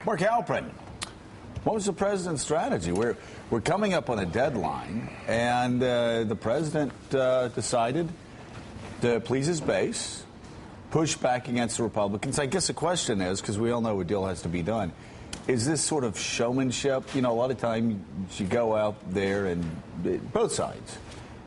Mark Halperin, what was the president's strategy? We're coming up on a deadline, and the president decided to please his base, push back against the Republicans. I guess the question is, because we all know a deal has to be done, is this sort of showmanship? You know, a lot of times you go out there and both sides,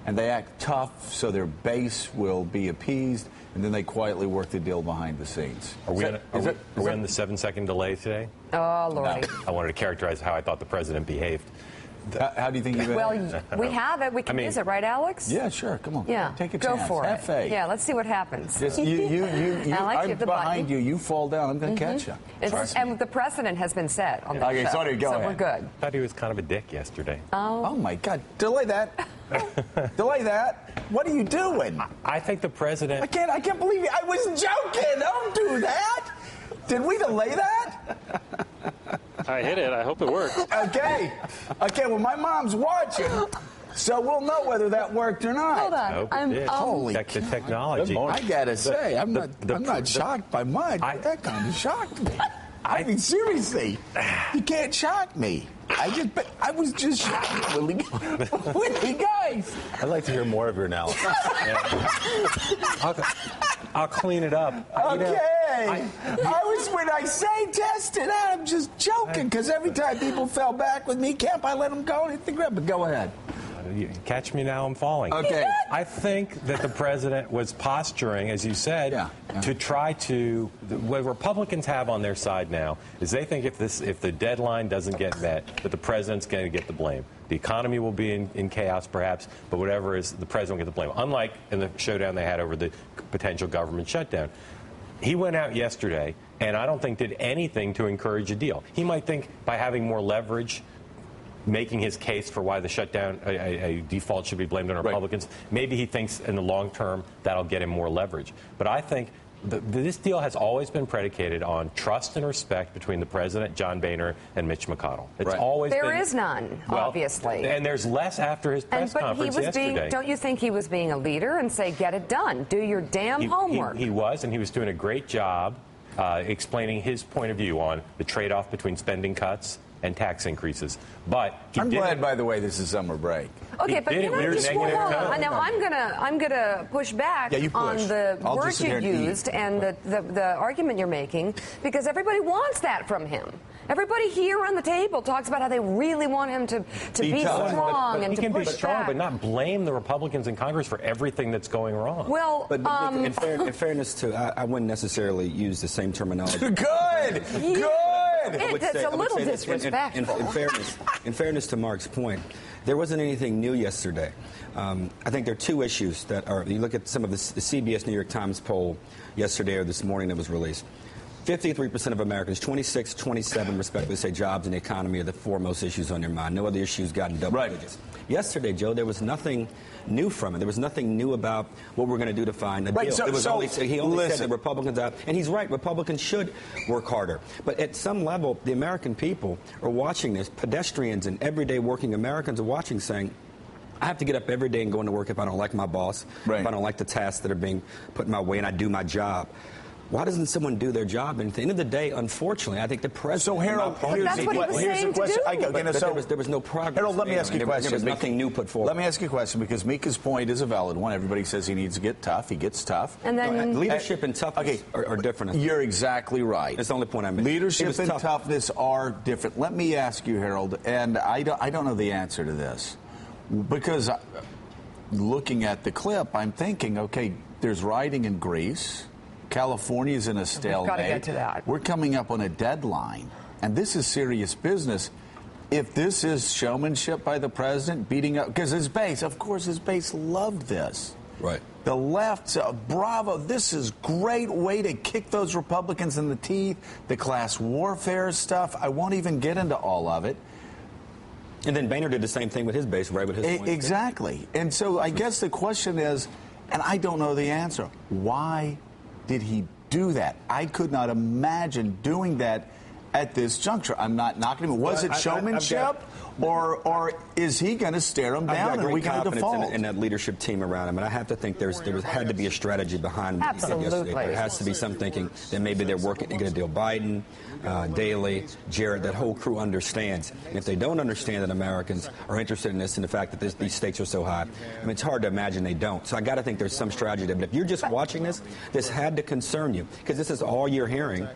and they act tough so their base will be appeased, and then they quietly work the deal behind the scenes. Are we on the 7-second delay today? Oh, Lordy. No. I wanted to characterize how I thought the president behaved. How do you think you behaved? Well, we have it. We can use it, right, Alex? Yeah, sure. Come on. Yeah. Take a Go chance. for Have it. faith. Yeah, let's see what happens. Just, I'm behind you. You fall down. I'm going to catch you. And the precedent has been set on that show, sorry, go ahead. we're good. I thought he was kind of a dick yesterday. Oh, my God. Delay that. Delay that. What are you doing? I think the president... I can't believe you. I was joking. Don't do that. Did we delay that? I hit it. I hope it works. Okay. Well, my mom's watching, so we'll know whether that worked or not. Hold on. Holy Check the technology. I gotta say, I'm not shocked by much. That kind of shocked me. I mean, seriously, you can't shock me. I was just shocked, Willie. Guys. I'd like to hear more of your analysis. I'll clean it up. Okay. When I say test it out, I'm just joking, because every time people fell back with me, can't I let them go and hit the grip? But go ahead. Catch me now, I'm falling. Okay. I think that the president was posturing, as you said, to try to... What Republicans have on their side now is they think if the deadline doesn't get met, that the president's going to get the blame. The economy will be in chaos, perhaps, but whatever is, the president will get the blame. Unlike in the showdown they had over the potential government shutdown. He went out yesterday, and I don't think did anything to encourage a deal. He might think by having more leverage, making his case for why the shutdown, a default should be blamed on Republicans. Maybe he thinks in the long term that'll get him more leverage. But I think this deal has always been predicated on trust and respect between the president, John Boehner, and Mitch McConnell. It's always been. There is none, obviously. And there's less after his press conference yesterday. Don't you think he was being a leader and say, get it done, do your damn homework? He was, and he was doing a great job explaining his point of view on the trade-off between spending cuts and tax increases. But I'm glad, by the way, this is summer break. Okay, but you know, just hold on. Now I'm gonna push back on the words you used and the argument you're making, because everybody wants that from him. Everybody here on the table talks about how they really want him to be strong and to push back. He can be strong, but not blame the Republicans in Congress for everything that's going wrong. Well, in fairness to, I wouldn't necessarily use the same terminology. Good. It's a little disrespectful. In fairness to Mark's point, there wasn't anything new yesterday. I think there are two issues that are. You look at some of the CBS New York Times poll yesterday or this morning that was released. 53% of Americans, 26, 27 respectively, say jobs and the economy are the foremost issues on their mind. No other issues got in double digits. Yesterday, Joe, there was nothing new from it. There was nothing new about what we're going to do to find a deal. He only said that Republicans out, and he's right, Republicans should work harder. But at some level, the American people are watching this. Pedestrians and everyday working Americans are watching, saying, I have to get up every day and go into work if I don't like my boss, if I don't like the tasks that are being put in my way, and I do my job. Why doesn't someone do their job? And at the end of the day, unfortunately, I think the president... So, Harold, that's what he was saying to do. There was no progress. Harold, let me ask you a question. There was nothing new put forward. Let me ask you a question, because Mika's point is a valid one. Everybody says he needs to get tough. He gets tough. And then leadership and toughness are different. You're exactly right. That's the only point I made. Leadership and toughness are different. Let me ask you, Harold, and I don't know the answer to this, because looking at the clip, I'm thinking, okay, there's rioting in Greece. California's in a stalemate. We've got to get to that. We're coming up on a deadline, and this is serious business. If this is showmanship by the president, beating up, because his base, of course, his base loved this. Right. The left, bravo, this is great way to kick those Republicans in the teeth, the class warfare stuff. I won't even get into all of it. And then Boehner did the same thing with his base, right? With his points. Exactly. And so I guess the question is, and I don't know the answer, why did he do that? I could not imagine doing that at this juncture. I'm not knocking him. Was it showmanship? Or is he going to stare him down and we going to default? In that leadership team around him, and I have to think there had to be a strategy behind what he said yesterday. There has to be some thinking that maybe they're working to get a deal. Biden, Daley, Jared, that whole crew understands. And if they don't understand that Americans are interested in this and the fact that these stakes are so high, I mean, it's hard to imagine they don't. So I got to think there's some strategy there. But if you're just watching this had to concern you, because this is all you're hearing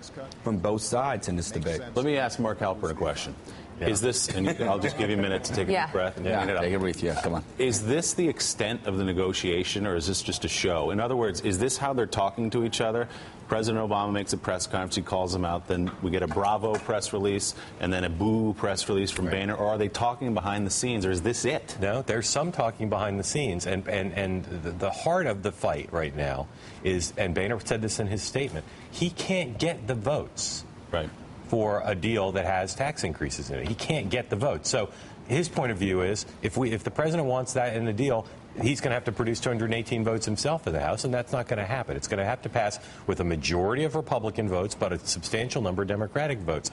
from both sides in this debate. Let me ask Mark Halperin a question. Yeah. Is this, and I'll just give you a minute to take a deep breath. Take a breath, come on. Is this the extent of the negotiation, or is this just a show? In other words, is this how they're talking to each other? President Obama makes a press conference, he calls them out, then we get a bravo press release, and then a boo press release from Boehner, or are they talking behind the scenes, or is this it? No, there's some talking behind the scenes, and the heart of the fight right now is, and Boehner said this in his statement, he can't get the votes. Right. For a deal that has tax increases in it. He can't get the vote. So his point of view is if the president wants that in the deal, he's going to have to produce 218 votes himself in the House, and that's not going to happen. It's going to have to pass with a majority of Republican votes, but a substantial number of Democratic votes.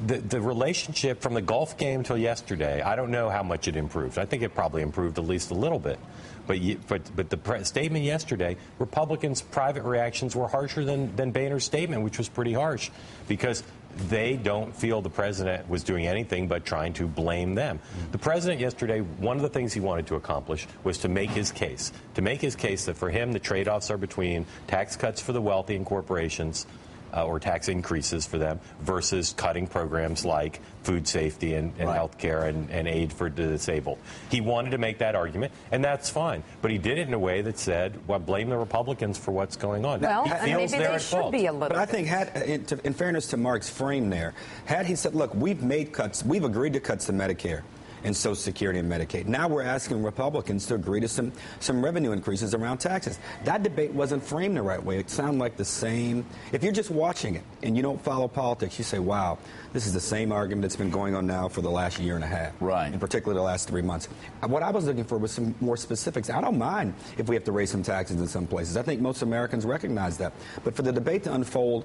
The relationship from the Gulf game till yesterday, I don't know how much it improved. I think it probably improved at least a little bit. But the statement yesterday, Republicans' private reactions were harsher than Boehner's statement, which was pretty harsh, because they don't feel the president was doing anything but trying to blame them. The president yesterday, one of the things he wanted to accomplish was to make his case. To make his case that for him, the trade-offs are between tax cuts for the wealthy and corporations, or tax increases for them, versus cutting programs like food safety and health care and aid for the disabled. He wanted to make that argument, and that's fine. But he did it in a way that said, well, blame the Republicans for what's going on. Well, maybe they should be a little. But I think, in fairness to Mark's frame there, had he said, look, we've made cuts, we've agreed to cuts to Medicare and Social Security and Medicaid. Now we're asking Republicans to agree to some revenue increases around taxes. That debate wasn't framed the right way. It sounded like the same. If you're just watching it and you don't follow politics, you say, wow, this is the same argument that's been going on now for the last year and a half. Right. In particular, the last 3 months. What I was looking for was some more specifics. I don't mind if we have to raise some taxes in some places. I think most Americans recognize that. But for the debate to unfold,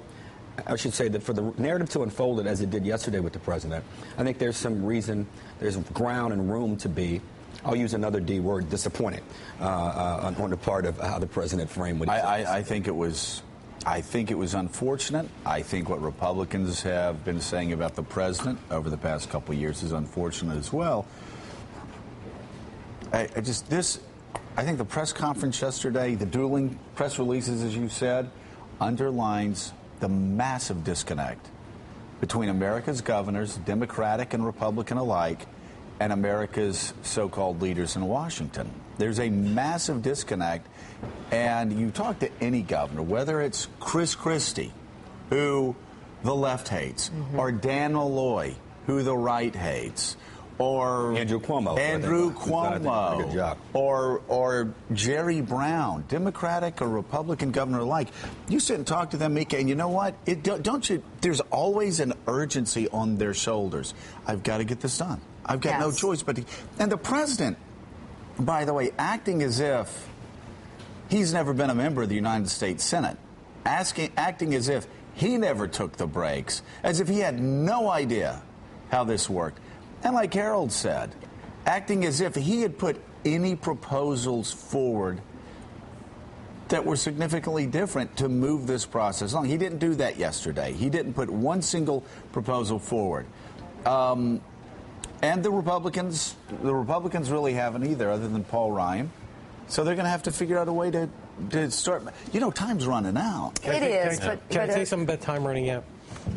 I should say that for the narrative to unfold it as it did yesterday with the president, I think there's some reason, there's ground and room to be, I'll use another D word, disappointed on the part of how the president framed what he said. I think it was unfortunate. I think what Republicans have been saying about the president over the past couple of years is unfortunate as well. I think the press conference yesterday, the dueling press releases, as you said, underlines the massive disconnect between America's governors, Democratic and Republican alike, and America's so-called leaders in Washington. There's a massive disconnect, and you talk to any governor, whether it's Chris Christie, who the left hates, or Dan Malloy, who the right hates, or Andrew Cuomo, good job. Or Jerry Brown, Democratic or Republican governor alike. You sit and talk to them, Mika, and you know what? There's always an urgency on their shoulders. I've got to get this done. I've got no choice but to. And the president, by the way, acting as if he's never been a member of the United States Senate, acting as if he never took the breaks, as if he had no idea how this worked. And like Harold said, acting as if he had put any proposals forward that were significantly different to move this process along. He didn't do that yesterday. He didn't put one single proposal forward. And the Republicans really haven't either, other than Paul Ryan. So they're going to have to figure out a way to start. You know, time's running out. It is. Can I say something about time running out?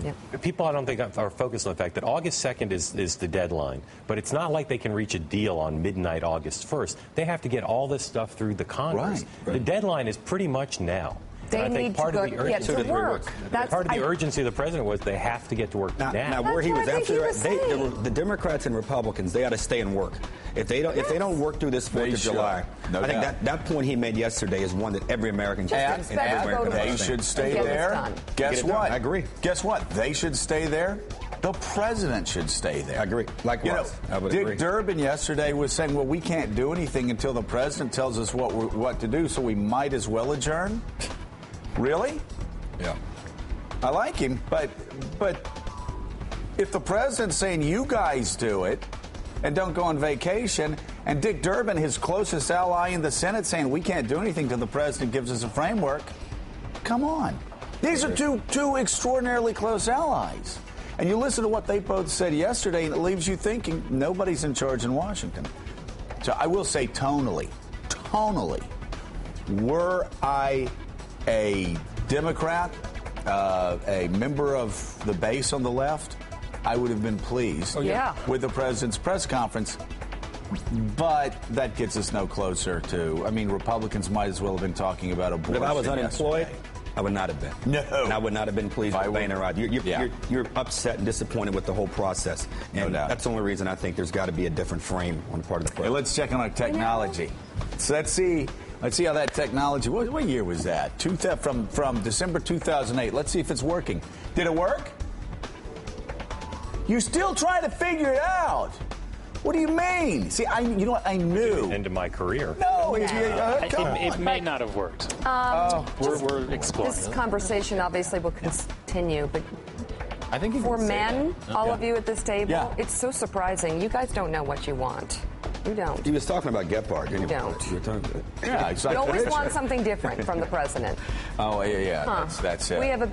Yeah. People, I don't think, are focused on the fact that August 2nd is the deadline. But it's not like they can reach a deal on midnight August 1st. They have to get all this stuff through the Congress. Right. The deadline is pretty much now. They need to get to work. Part of the urgency of the president was they have to get to work now. Now where he was absolutely right. The Democrats and Republicans, they ought to stay and work. If they don't work through this 4th of July, I think that point he made yesterday is one that every American can and they should stay there. Guess what? I agree. Guess what? They should stay there. The president should stay there. I agree. Likewise, I would agree. Dick Durbin yesterday was saying, well, we can't do anything until the president tells us what to do, so we might as well adjourn. Really? Yeah. I like him, but if the president's saying you guys do it and don't go on vacation, and Dick Durbin, his closest ally in the Senate, saying we can't do anything till the president gives us a framework, come on. These are two extraordinarily close allies. And you listen to what they both said yesterday, and it leaves you thinking nobody's in charge in Washington. So I will say tonally, were I a Democrat, a member of the base on the left, I would have been pleased with the president's press conference. But that gets us no closer to, I mean, Republicans might as well have been talking about abortion. If I was unemployed, yesterday. I would not have been. No. And I would not have been pleased with Boehner. You're upset and disappointed with the whole process. And no doubt. That's the only reason I think there's got to be a different frame on the part of the president. Hey, let's check on our technology. So let's see how that technology, what year was that? From December 2008. Let's see if it's working. Did it work? You still try to figure it out. What do you mean? See, you know what? I knew. End of my career. No, it may not have worked. We're exploring. This conversation obviously will continue, but I think for men, all of you at this table, it's so surprising. You guys don't know what you want. You don't. He was talking about Gephardt. You don't. You were talking about exactly. You always want something different from the president. Oh, yeah. That's it. We have a